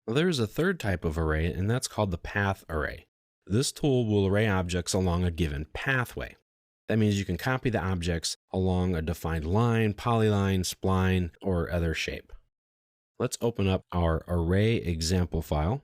Well, there's a third type of array, and that's called the path array. This tool will array objects along a given pathway. That means you can copy the objects along a defined line, polyline, spline, or other shape. Let's open up our array example file.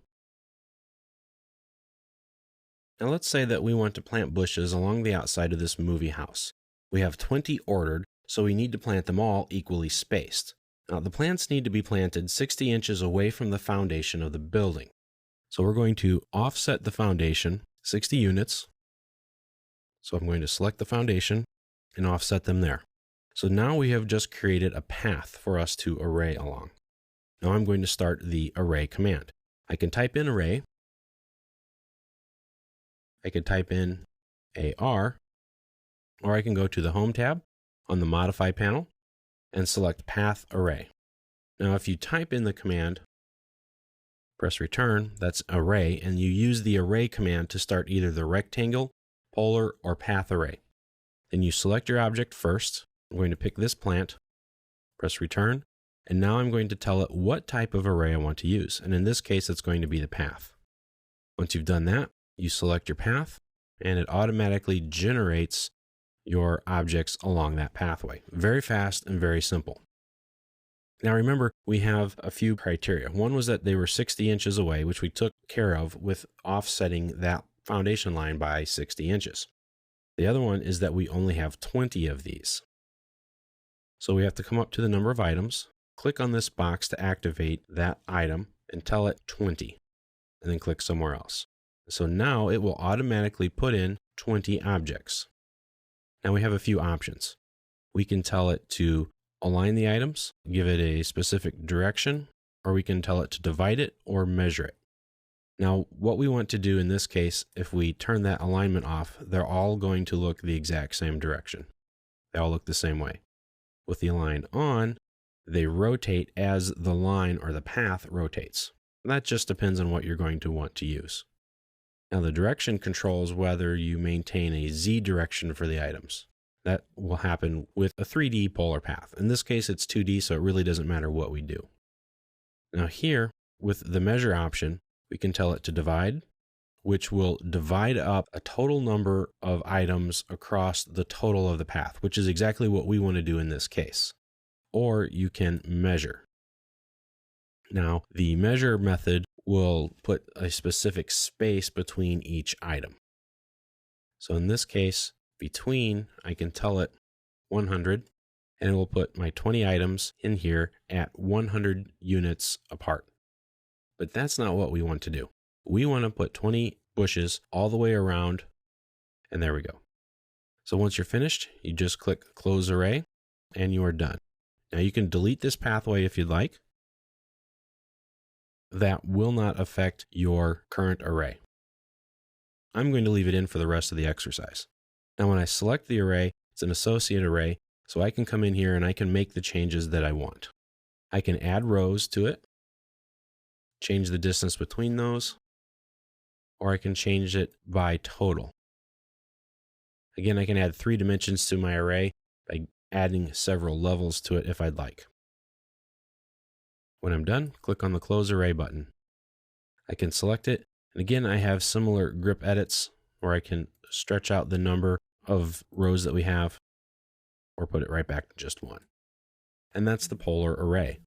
Now let's say that we want to plant bushes along the outside of this movie house. We have 20 ordered, so we need to plant them all equally spaced. Now the plants need to be planted 60 inches away from the foundation of the building. So we're going to offset the foundation 60 units. So I'm going to select the foundation and offset them there. So now we have just created a path for us to array along. Now I'm going to start the array command. I can type in array. I could type in AR, or I can go to the Home tab on the Modify panel and select Path Array. Now if you type in the command, press return, that's array, and you use the array command to start either the rectangle, polar, or path array. Then you select your object first. I'm going to pick this plant, press return, and now I'm going to tell it what type of array I want to use. And in this case, it's going to be the path. Once you've done that, you select your path, and it automatically generates your objects along that pathway. Very fast and very simple. Now remember, we have a few criteria. One was that they were 60 inches away, which we took care of with offsetting that foundation line by 60 inches. The other one is that we only have 20 of these. So we have to come up to the number of items, click on this box to activate that item, and tell it 20, and then click somewhere else. So now it will automatically put in 20 objects. Now we have a few options. We can tell it to align the items, give it a specific direction, or we can tell it to divide it or measure it. Now, what we want to do in this case, if we turn that alignment off, they're all going to look the exact same direction. They all look the same way. With the align on, they rotate as the line or the path rotates. That just depends on what you're going to want to use. Now the direction controls whether you maintain a Z direction for the items. That will happen with a 3D polar path. In this case, it's 2D, so it really doesn't matter what we do. Now here, with the measure option, we can tell it to divide, which will divide up a total number of items across the total of the path, which is exactly what we want to do in this case. Or you can measure. Now, the measure method will put a specific space between each item. So in this case, between, I can tell it 100, and it will put my 20 items in here at 100 units apart. But that's not what we want to do. We want to put 20 bushes all the way around, and there we go. So once you're finished, you just click Close Array, and you are done. Now you can delete this pathway if you'd like. That will not affect your current array. I'm going to leave it in for the rest of the exercise. Now when I select the array, it's an associate array, so I can come in here and I can make the changes that I want. I can add rows to it, change the distance between those, or I can change it by total. Again, I can add 3 dimensions to my array by adding several levels to it if I'd like. When I'm done, click on the Close Array button. I can select it, and again, I have similar grip edits where I can stretch out the number of rows that we have, or put it right back to just 1. And that's the polar array.